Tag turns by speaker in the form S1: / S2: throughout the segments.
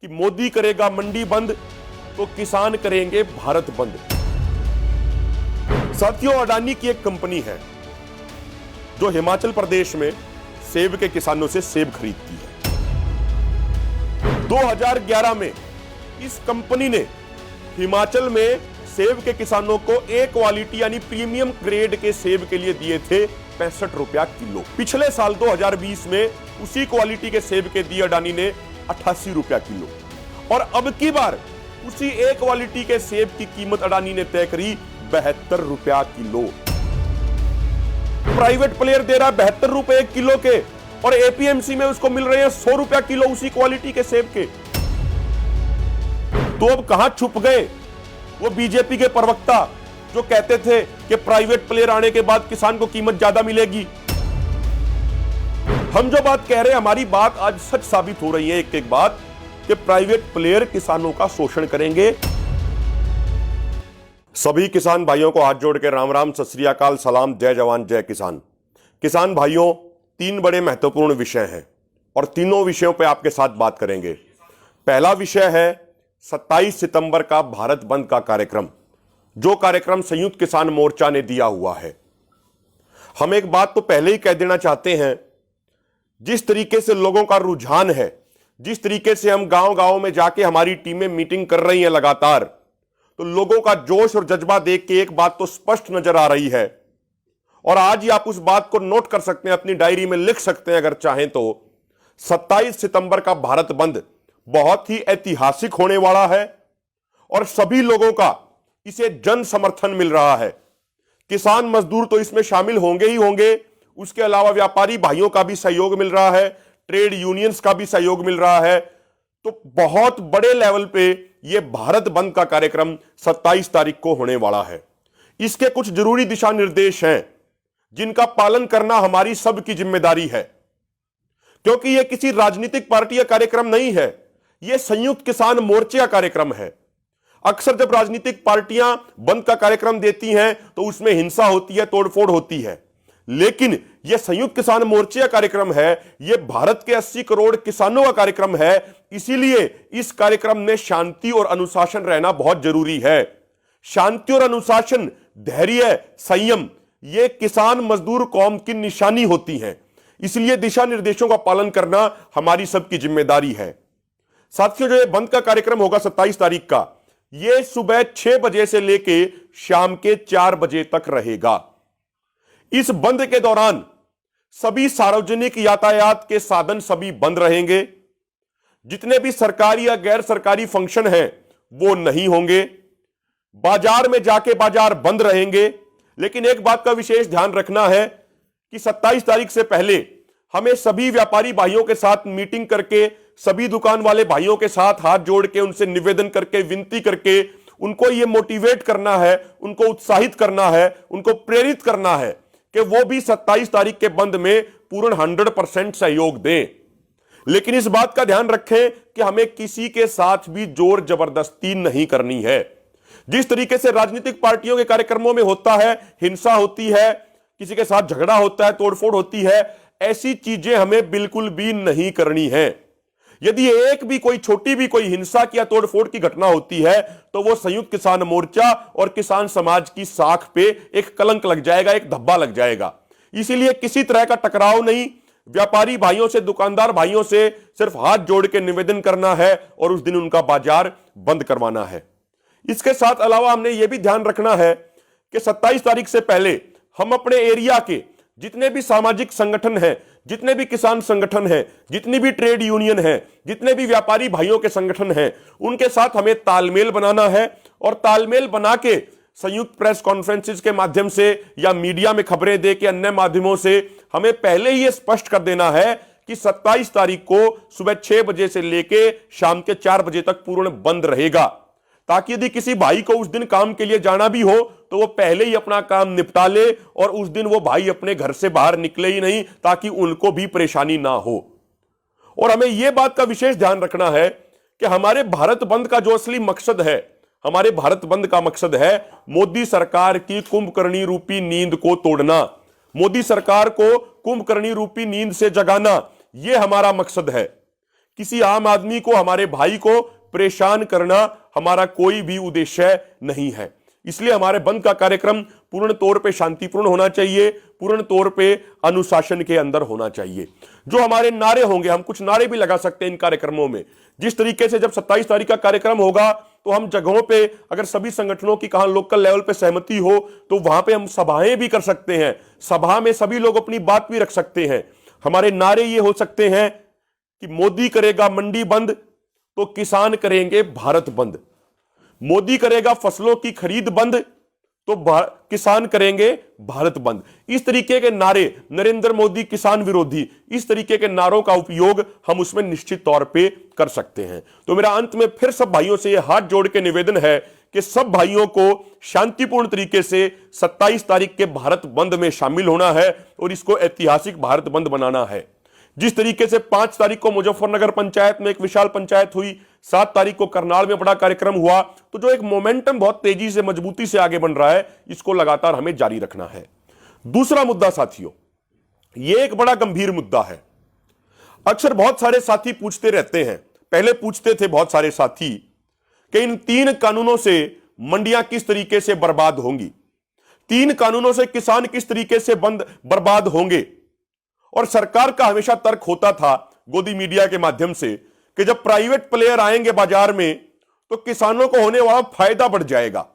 S1: कि मोदी करेगा मंडी बंद तो किसान करेंगे भारत बंद। साथियों, अडानी की एक कंपनी है जो हिमाचल प्रदेश में सेब के किसानों से सेब खरीदती है। 2011 में इस कंपनी ने हिमाचल में सेब के किसानों को ए क्वालिटी यानी प्रीमियम ग्रेड के सेब के लिए दिए थे 65 रुपया किलो। पिछले साल 2020 में उसी क्वालिटी के सेब के दिए अडानी ने 88 रुपया किलो, और अब की बार उसी ए क्वालिटी के सेब की कीमत अडानी ने तय करी 72 रुपया किलो। प्राइवेट प्लेयर दे रहा है 72 रुपए किलो के, और एपीएमसी में उसको मिल रहे हैं 100 रुपया किलो उसी क्वालिटी के सेब के। तो अब कहां छुप गए वो बीजेपी के प्रवक्ता जो कहते थे कि प्राइवेट प्लेयर आने के बाद किसान को कीमत ज्यादा मिलेगी। हम जो बात कह रहे हैं, हमारी बात आज सच साबित हो रही है एक एक बात, कि प्राइवेट प्लेयर किसानों का शोषण करेंगे। सभी किसान भाइयों को हाथ जोड़ के राम राम, सत श्री अकाल, सलाम, जय जवान जय किसान। किसान भाइयों, तीन बड़े महत्वपूर्ण विषय हैं और तीनों विषयों पे आपके साथ बात करेंगे। पहला विषय है 27 सितंबर का भारत बंद का कार्यक्रम, जो कार्यक्रम संयुक्त किसान मोर्चा ने दिया हुआ है। हम एक बात तो पहले ही कह देना चाहते हैं, जिस तरीके से लोगों का रुझान है, जिस तरीके से हम गांव-गांव में जाके हमारी टीमें मीटिंग कर रही हैं लगातार, तो लोगों का जोश और जज्बा देख के एक बात तो स्पष्ट नजर आ रही है, और आज ही आप उस बात को नोट कर सकते हैं, अपनी डायरी में लिख सकते हैं अगर चाहें तो। 27 सितंबर का भारत बंद बहुत ही ऐतिहासिक होने वाला है और सभी लोगों का इसे जन समर्थन मिल रहा है। किसान मजदूर तो इसमें शामिल होंगे ही होंगे, उसके अलावा व्यापारी भाइयों का भी सहयोग मिल रहा है, ट्रेड यूनियंस का भी सहयोग मिल रहा है। तो बहुत बड़े लेवल पे यह भारत बंद का कार्यक्रम 27 तारीख को होने वाला है। इसके कुछ जरूरी दिशा निर्देश हैं जिनका पालन करना हमारी सबकी जिम्मेदारी है, क्योंकि यह किसी राजनीतिक पार्टी का कार्यक्रम नहीं है, यह संयुक्त किसान मोर्चे का कार्यक्रम है। अक्सर जब राजनीतिक पार्टियां बंद का कार्यक्रम देती हैं तो उसमें हिंसा होती है, तोड़फोड़ होती है, लेकिन यह संयुक्त किसान मोर्चे का कार्यक्रम है, यह भारत के 80 करोड़ किसानों का कार्यक्रम है। इसीलिए इस कार्यक्रम में शांति और अनुशासन रहना बहुत जरूरी है। शांति और अनुशासन, धैर्य, संयम, ये किसान मजदूर कौम की निशानी होती हैं। इसलिए दिशा निर्देशों का पालन करना हमारी सबकी जिम्मेदारी है। साथियों, जो ये बंद का कार्यक्रम होगा 27 तारीख का, यह सुबह 6 बजे से लेके शाम के 4 बजे तक रहेगा। इस बंद के दौरान सभी सार्वजनिक यातायात के साधन सभी बंद रहेंगे। जितने भी सरकारी या गैर सरकारी फंक्शन हैं वो नहीं होंगे। बाजार में जाके बाजार बंद रहेंगे। लेकिन एक बात का विशेष ध्यान रखना है कि 27 तारीख से पहले हमें सभी व्यापारी भाइयों के साथ मीटिंग करके, सभी दुकान वाले भाइयों के साथ हाथ जोड़ के, उनसे निवेदन करके, विनती करके उनको यह मोटिवेट करना है, उनको उत्साहित करना है, उनको प्रेरित करना है कि वो भी 27 तारीख के बंद में पूर्ण 100% सहयोग दें। लेकिन इस बात का ध्यान रखें कि हमें किसी के साथ भी जोर जबरदस्ती नहीं करनी है। जिस तरीके से राजनीतिक पार्टियों के कार्यक्रमों में होता है, हिंसा होती है, किसी के साथ झगड़ा होता है, तोड़फोड़ होती है, ऐसी चीजें हमें बिल्कुल भी नहीं करनी है। यदि एक भी कोई छोटी भी कोई हिंसा या तोड़फोड़ की घटना होती है तो वो संयुक्त किसान मोर्चा और किसान समाज की साख पे एक कलंक लग जाएगा, एक धब्बा लग जाएगा। इसीलिए किसी तरह का टकराव नहीं, व्यापारी भाइयों से, दुकानदार भाइयों से सिर्फ हाथ जोड़ के निवेदन करना है और उस दिन उनका बाजार बंद करवाना है। इसके साथ अलावा हमने यह भी ध्यान रखना है कि 27 तारीख से पहले हम अपने एरिया के जितने भी सामाजिक संगठन हैं, जितने भी किसान संगठन हैं, जितनी भी ट्रेड यूनियन हैं, जितने भी व्यापारी भाइयों के संगठन हैं, उनके साथ हमें तालमेल बनाना है। और तालमेल बना के संयुक्त प्रेस कॉन्फ्रेंसेस के माध्यम से या मीडिया में खबरें दे के अन्य माध्यमों से हमें पहले ही यह स्पष्ट कर देना है कि 27 तारीख को सुबह 6 बजे से लेके शाम के 4 बजे तक पूर्ण बंद रहेगा, ताकि यदि किसी भाई को उस दिन काम के लिए जाना भी हो तो वो पहले ही अपना काम निपटा ले और उस दिन वो भाई अपने घर से बाहर निकले ही नहीं, ताकि उनको भी परेशानी ना हो। और हमें यह बात का विशेष ध्यान रखना है कि हमारे भारत बंद का जो असली मकसद है, हमारे भारत बंद का मकसद है मोदी सरकार की कुंभकर्णी रूपी नींद को तोड़ना, मोदी सरकार को कुंभकर्णी रूपी नींद से जगाना। यह हमारा मकसद है। किसी आम आदमी को, हमारे भाई को परेशान करना हमारा कोई भी उद्देश्य नहीं है। इसलिए हमारे बंद का कार्यक्रम पूर्ण तौर पे शांतिपूर्ण होना चाहिए, पूर्ण तौर पे अनुशासन के अंदर होना चाहिए। जो हमारे नारे होंगे, हम कुछ नारे भी लगा सकते हैं इन कार्यक्रमों में। जिस तरीके से जब 27 तारीख का कार्यक्रम होगा तो हम जगहों पे, अगर सभी संगठनों की कहां लोकल लेवल पे सहमति हो तो वहां पे हम सभाएं भी कर सकते हैं। सभा में सभी लोग अपनी बात भी रख सकते हैं। हमारे नारे ये हो सकते हैं कि मोदी करेगा मंडी बंद तो किसान करेंगे भारत बंद, मोदी करेगा फसलों की खरीद बंद तो किसान करेंगे भारत बंद। इस तरीके के नारे, नरेंद्र मोदी किसान विरोधी, इस तरीके के नारों का उपयोग हम उसमें निश्चित तौर पे कर सकते हैं। तो मेरा अंत में फिर सब भाइयों से यह हाथ जोड़ के निवेदन है कि सब भाइयों को शांतिपूर्ण तरीके से 27 तारीख के भारत बंद में शामिल होना है और इसको ऐतिहासिक भारत बंद बनाना है। जिस तरीके से 5 तारीख को मुजफ्फरनगर पंचायत में एक विशाल पंचायत हुई, 7 तारीख को करनाल में बड़ा कार्यक्रम हुआ, तो जो एक मोमेंटम बहुत तेजी से, मजबूती से आगे बन रहा है, इसको लगातार हमें जारी रखना है। दूसरा मुद्दा साथियों, यह एक बड़ा गंभीर मुद्दा है। अक्सर बहुत सारे साथी पूछते रहते हैं, पहले पूछते थे बहुत सारे साथी कि इन 3 कानूनों से मंडियां किस तरीके से बर्बाद होंगी, 3 कानूनों से किसान किस तरीके से बर्बाद होंगे। और सरकार का हमेशा तर्क होता था गोदी मीडिया के माध्यम से कि जब प्राइवेट प्लेयर आएंगे बाजार में तो किसानों को होने वाला फायदा बढ़ जाएगा।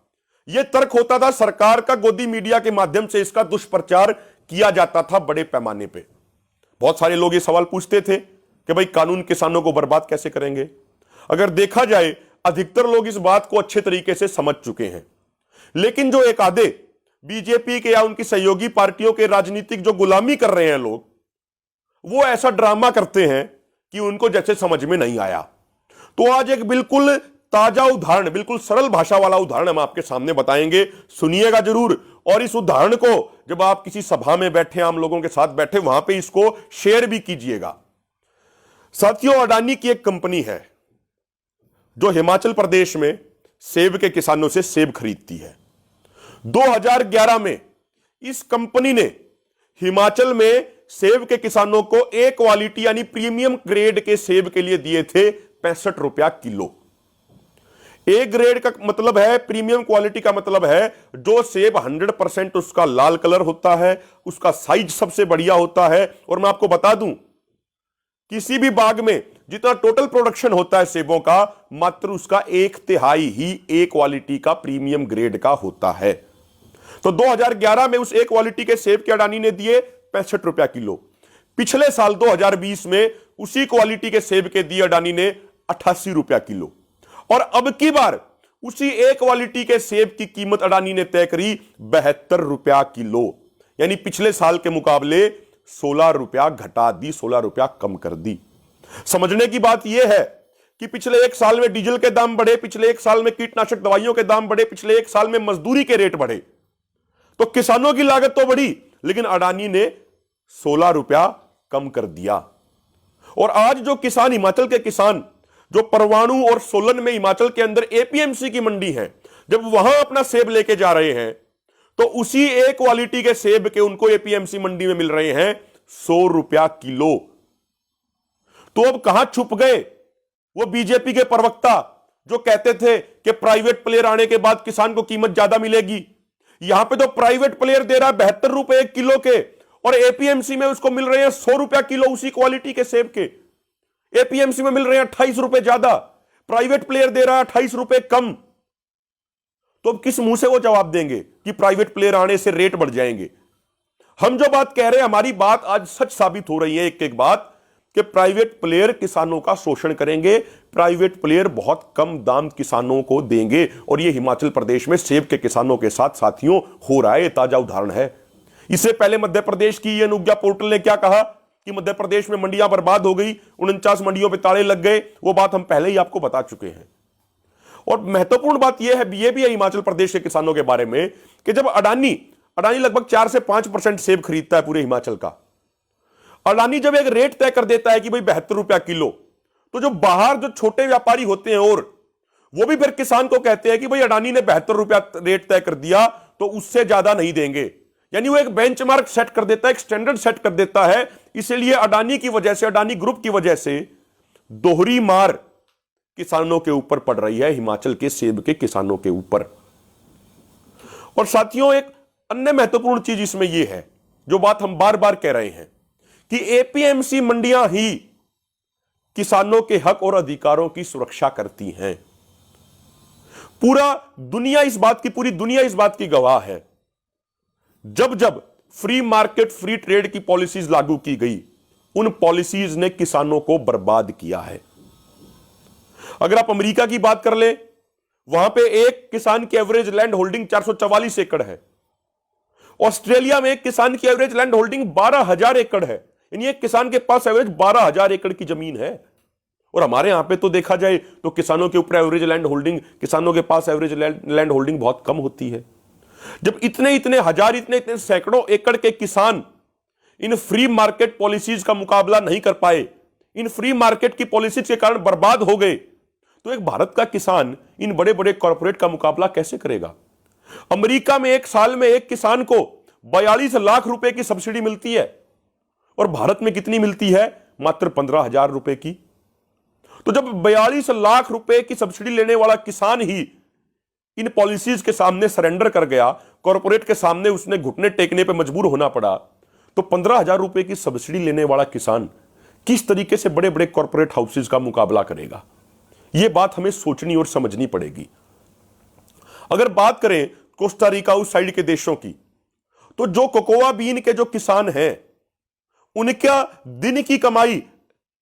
S1: यह तर्क होता था सरकार का, गोदी मीडिया के माध्यम से इसका दुष्प्रचार किया जाता था बड़े पैमाने पे। बहुत सारे लोग ये सवाल पूछते थे कि भाई कानून किसानों को बर्बाद कैसे करेंगे। अगर देखा जाए अधिकतर लोग इस बात को अच्छे तरीके से समझ चुके हैं, लेकिन जो एक आधे बीजेपी के या उनकी सहयोगी पार्टियों के राजनीतिक जो गुलामी कर रहे हैं लोग, वो ऐसा ड्रामा करते हैं कि उनको जैसे समझ में नहीं आया। तो आज एक बिल्कुल ताजा उदाहरण, बिल्कुल सरल भाषा वाला उदाहरण हम आपके सामने बताएंगे, सुनिएगा जरूर। और इस उदाहरण को जब आप किसी सभा में बैठे, आम लोगों के साथ बैठे, वहां पे इसको शेयर भी कीजिएगा। साथियों, अडानी की एक कंपनी है जो हिमाचल प्रदेश में सेब के किसानों से सेब खरीदती है। 2011 में इस कंपनी ने हिमाचल में सेब के किसानों को ए क्वालिटी यानी प्रीमियम ग्रेड के सेब के लिए दिए थे 65 रुपया किलो। ए ग्रेड का मतलब है, प्रीमियम क्वालिटी का मतलब है जो सेब 100% उसका लाल कलर होता है, उसका साइज सबसे बढ़िया होता है। और मैं आपको बता दूं, किसी भी बाग में जितना टोटल प्रोडक्शन होता है सेबों का, मात्र उसका 1/3 ही ए क्वालिटी का प्रीमियम ग्रेड का होता है। तो 2011 में उस ए क्वालिटी के सेब के अडानी ने दिए 65 रुपया किलो। पिछले साल 2020 में उसी क्वालिटी के सेब के दिए अडानी ने 88 रुपया किलो। और अब की बार उसी ए क्वालिटी के सेब की कीमत अडानी ने तय करी 72 रुपया किलो, यानी पिछले साल के मुकाबले 16 रुपया घटा दी, 16 रुपया कम कर दी। समझने की बात यह है कि पिछले 1 साल में डीजल के दाम बढ़े, पिछले 1 साल में कीटनाशक दवाइयों के दाम बढ़े, पिछले 1 साल में मजदूरी के रेट बढ़े, तो किसानों की लागत तो बढ़ी, लेकिन अडानी ने 16 रुपया कम कर दिया। और आज जो किसान, हिमाचल के किसान जो परवाणु और सोलन में हिमाचल के अंदर एपीएमसी की मंडी है, जब वहां अपना सेब लेके जा रहे हैं तो उसी ए क्वालिटी के सेब के उनको एपीएमसी मंडी में मिल रहे हैं 100 रुपया किलो। तो अब कहां छुप गए वो बीजेपी के प्रवक्ता जो कहते थे कि प्राइवेट प्लेयर आने के बाद किसान को कीमत ज्यादा मिलेगी। यहां पे तो प्राइवेट प्लेयर दे रहा है 72 रुपए किलो के, और एपीएमसी में उसको मिल रहे हैं 100 रुपया किलो उसी क्वालिटी के सेब के। एपीएमसी में मिल रहे हैं 28 रुपए ज्यादा, प्राइवेट प्लेयर दे रहा है 28 रुपए कम। तो अब किस मुंह से वो जवाब देंगे कि प्राइवेट प्लेयर आने से रेट बढ़ जाएंगे। हम जो बात कह रहे हैं, हमारी बात आज सच साबित हो रही है एक एक बात, कि प्राइवेट प्लेयर किसानों का शोषण करेंगे, प्राइवेट प्लेयर बहुत कम दाम किसानों को देंगे। और यह हिमाचल प्रदेश में सेब के किसानों के साथ साथियों हो रहा है, ताजा उदाहरण है। इससे पहले मध्य प्रदेश की ये अनुज्ञा पोर्टल ने क्या कहा कि मध्य प्रदेश में मंडियां बर्बाद हो गई, 49 मंडियों पे ताले लग गए। वो बात हम पहले ही आपको बता चुके हैं। और महत्वपूर्ण बात यह है, ये भी है हिमाचल प्रदेश के किसानों के बारे में, कि जब अडानी लगभग 4 से 5% सेब खरीदता है पूरे हिमाचल का, अडानी जब एक रेट तय कर देता है कि भाई 72 रुपया किलो, तो जो बाहर जो छोटे व्यापारी होते हैं और वो भी फिर किसान को कहते हैं कि भाई अडानी ने 72 रुपया रेट तय कर दिया तो उससे ज्यादा नहीं देंगे। यानी वो एक बेंचमार्क सेट कर देता है, एक स्टैंडर्ड सेट कर देता है। इसलिए अडानी की वजह से, अडानी ग्रुप की वजह से दोहरी मार किसानों के ऊपर पड़ रही है, हिमाचल के सेब के किसानों के ऊपर। और साथियों, एक अन्य महत्वपूर्ण चीज इसमें यह है, जो बात हम बार बार कह रहे हैं, कि एपीएमसी मंडियां ही किसानों के हक और अधिकारों की सुरक्षा करती हैं। पूरी दुनिया इस बात की गवाह है। जब जब फ्री मार्केट फ्री ट्रेड की पॉलिसीज लागू की गई, उन पॉलिसीज ने किसानों को बर्बाद किया है। अगर आप अमेरिका की बात कर ले, वहां पे एक किसान की एवरेज लैंड होल्डिंग 444 एकड़ है। ऑस्ट्रेलिया में एक किसान की एवरेज लैंड होल्डिंग 12,000 एकड़ है। यानी एक किसान के पास एवरेज 12,000 एकड़ की जमीन है। और हमारे यहां पे तो देखा जाए तो किसानों के ऊपर एवरेज लैंड होल्डिंग, किसानों के पास एवरेज लैंड होल्डिंग बहुत कम होती है। जब इतने इतने सैकड़ों एकड़ के किसान इन फ्री मार्केट पॉलिसीज का मुकाबला नहीं कर पाए, इन फ्री मार्केट की पॉलिसीज के कारण बर्बाद हो गए, तो एक भारत का किसान इन बड़े बड़े कॉर्पोरेट का मुकाबला कैसे करेगा? अमेरिका में एक साल में एक किसान को 42 लाख रुपए की सब्सिडी मिलती है, और भारत में कितनी मिलती है? मात्र 15,000 रुपए की। तो जब 42 लाख रुपए की सब्सिडी लेने वाला किसान ही इन पॉलिसीज के सामने सरेंडर कर गया, कॉर्पोरेट के सामने उसने घुटने टेकने पे मजबूर होना पड़ा, तो 15,000 रुपए की सब्सिडी लेने वाला किसान किस तरीके से बड़े बड़े कॉर्पोरेट हाउसेज का मुकाबला करेगा? यह बात हमें सोचनी और समझनी पड़ेगी। अगर बात करें कोस्टा रिका उस साइड के देशों की, तो जो कोकोआ बीन के जो किसान हैं, उनका दिन की कमाई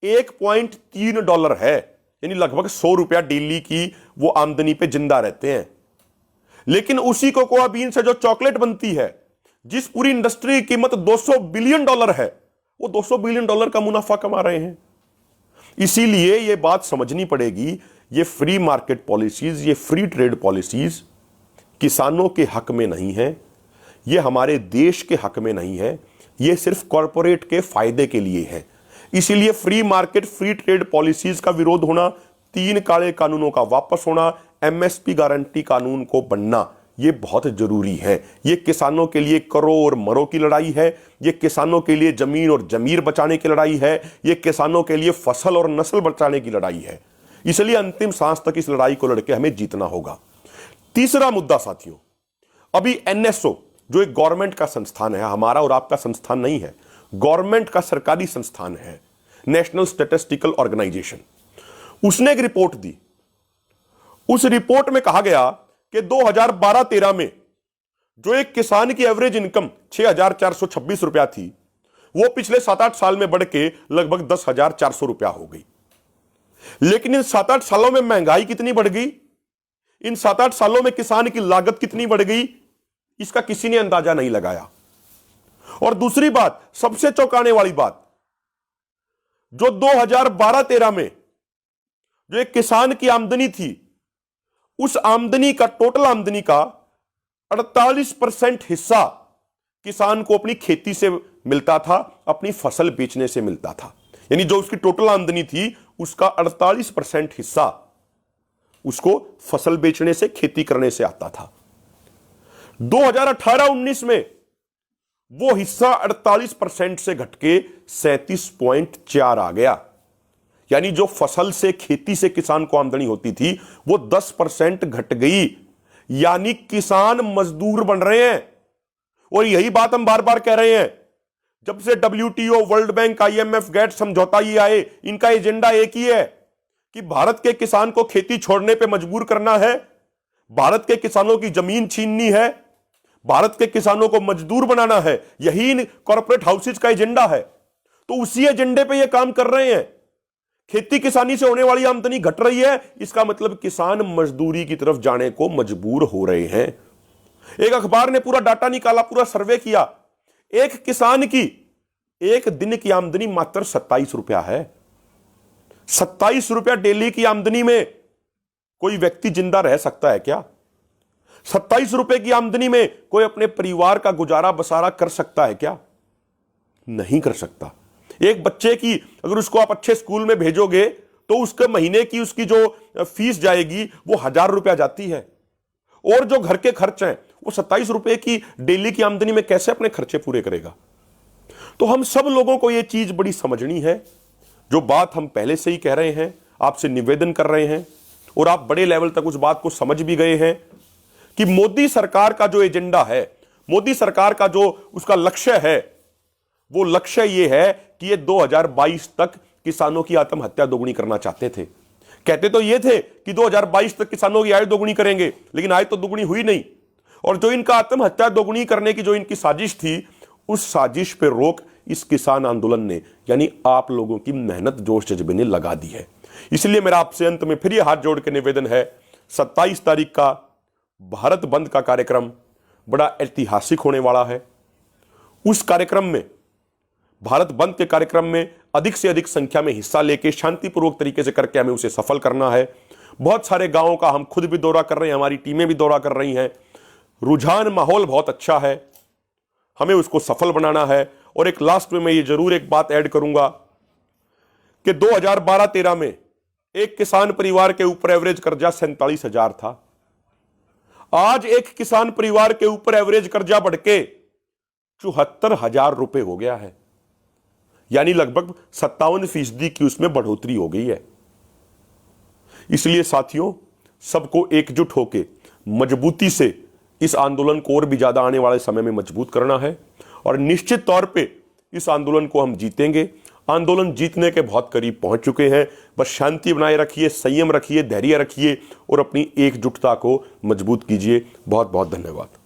S1: $1.3 है, यानी लगभग 100 रुपया डेली की वो आमदनी पे जिंदा रहते हैं। लेकिन उसी कोकोआ बीन से जो चॉकलेट बनती है, जिस पूरी इंडस्ट्री की कीमत $200 बिलियन है, वो $200 बिलियन का मुनाफा कमा रहे हैं। इसीलिए ये बात समझनी पड़ेगी, ये फ्री मार्केट पॉलिसीज, ये फ्री ट्रेड पॉलिसीज किसानों के हक में नहीं है, ये हमारे देश के हक में नहीं है, ये सिर्फ कॉरपोरेट के फायदे के लिए है। इसीलिए free market free trade policies का विरोध होना, 3 काले कानूनों का वापस होना, एमएसपी गारंटी कानून को बनना, यह बहुत जरूरी है। यह किसानों के लिए करो और मरो की लड़ाई है, यह किसानों के लिए जमीन और जमीर बचाने की लड़ाई है, यह किसानों के लिए फसल और नस्ल बचाने की लड़ाई है। इसलिए अंतिम सांस तक इस लड़ाई को लड़के हमें जीतना होगा। तीसरा मुद्दा साथियों, अभी एनएसओ जो एक गवर्नमेंट का संस्थान है, हमारा और आपका संस्थान नहीं है, गवर्नमेंट का सरकारी संस्थान है, नेशनल स्टैटिस्टिकल ऑर्गेनाइजेशन, उसने एक रिपोर्ट दी। उस रिपोर्ट में कहा गया कि 2012-13 में जो एक किसान की एवरेज इनकम 6,426 रुपया थी, वो पिछले 7-8 साल में बढ़ के लगभग 10,400 रुपया हो गई। लेकिन इन 7-8 सालों में महंगाई कितनी बढ़ गई, इन 7-8 सालों में किसान की लागत कितनी बढ़ गई, इसका किसी ने अंदाजा नहीं लगाया। और दूसरी बात, सबसे चौंकाने वाली बात, जो 2012-13 में जो एक किसान की आमदनी थी, उस आमदनी का, टोटल आमदनी का 48% हिस्सा किसान को अपनी खेती से मिलता था, अपनी फसल बेचने से मिलता था। यानी जो उसकी टोटल आमदनी थी, उसका 48% हिस्सा उसको फसल बेचने से, खेती करने से आता था। 2018-19 में वो हिस्सा 48% से घटके 37.4 आ गया। यानी जो फसल से, खेती से किसान को आमदनी होती थी, वो 10% घट गई। यानी किसान मजदूर बन रहे हैं। और यही बात हम बार बार कह रहे हैं, जब से WTO, World Bank, IMF, GATT समझौता ये आए, इनका एजेंडा एक ही है कि भारत के किसान को खेती छोड़ने पे मजबूर करना है, भारत के किसानों की जमीन छीननी है, भारत के किसानों को मजदूर बनाना है। यही इन कॉर्पोरेट हाउसेज का एजेंडा है। तो उसी एजेंडे पे ये काम कर रहे हैं। खेती किसानी से होने वाली आमदनी घट रही है, इसका मतलब किसान मजदूरी की तरफ जाने को मजबूर हो रहे हैं। एक अखबार ने पूरा डाटा निकाला, पूरा सर्वे किया, एक किसान की एक दिन की आमदनी मात्र 27 रुपया है। 27 रुपया डेली की आमदनी में कोई व्यक्ति जिंदा रह सकता है क्या? 27 रुपए की आमदनी में कोई अपने परिवार का गुजारा बसारा कर सकता है क्या? नहीं कर सकता। एक बच्चे की अगर उसको आप अच्छे स्कूल में भेजोगे तो उसके महीने की उसकी जो फीस जाएगी वो 1,000 रुपया जाती है। और जो घर के खर्च हैं वो 27 रुपए की डेली की आमदनी में कैसे अपने खर्चे पूरे करेगा? तो हम सब लोगों को यह चीज बड़ी समझनी है। जो बात हम पहले से ही कह रहे हैं, आपसे निवेदन कर रहे हैं और आप बड़े लेवल तक उस बात को समझ भी गए हैं कि मोदी सरकार का जो एजेंडा है, मोदी सरकार का जो उसका लक्ष्य है, वो लक्ष्य ये है कि ये 2022 तक किसानों की आत्महत्या दोगुनी करना चाहते थे। कहते तो ये थे कि 2022 तक किसानों की आय दोगुनी करेंगे, लेकिन आय तो दोगुनी हुई नहीं। और जो इनका आत्महत्या दोगुनी करने की जो इनकी साजिश थी, उस साजिश पे रोक इस किसान आंदोलन ने, यानी आप लोगों की मेहनत जोश जज्बे ने लगा दी है। इसलिए मेरा आपसे अंत में फिर ये हाथ जोड़ के निवेदन है, 27 तारीख का भारत बंद का कार्यक्रम बड़ा ऐतिहासिक होने वाला है। उस कार्यक्रम में, भारत बंद के कार्यक्रम में अधिक से अधिक संख्या में हिस्सा लेके शांतिपूर्वक तरीके से करके हमें उसे सफल करना है। बहुत सारे गांवों का हम खुद भी दौरा कर रहे हैं, हमारी टीमें भी दौरा कर रही हैं। रुझान, माहौल बहुत अच्छा है, हमें उसको सफल बनाना है। और एक लास्ट में मैं ये जरूर एक बात ऐड करूंगा कि 2012-13 में एक किसान परिवार के ऊपर एवरेज कर्जा 47,000 था। आज एक किसान परिवार के ऊपर एवरेज कर्जा बढ़ के 74,000 रुपए हो गया है, यानी लगभग 57% की उसमें बढ़ोतरी हो गई है। इसलिए साथियों, सबको एकजुट होकर मजबूती से इस आंदोलन को और भी ज्यादा आने वाले समय में मजबूत करना है और निश्चित तौर पे इस आंदोलन को हम जीतेंगे। आंदोलन जीतने के बहुत करीब पहुंच चुके हैं। बस शांति बनाए रखिए, संयम रखिए, धैर्य रखिए और अपनी एकजुटता को मजबूत कीजिए। बहुत बहुत धन्यवाद।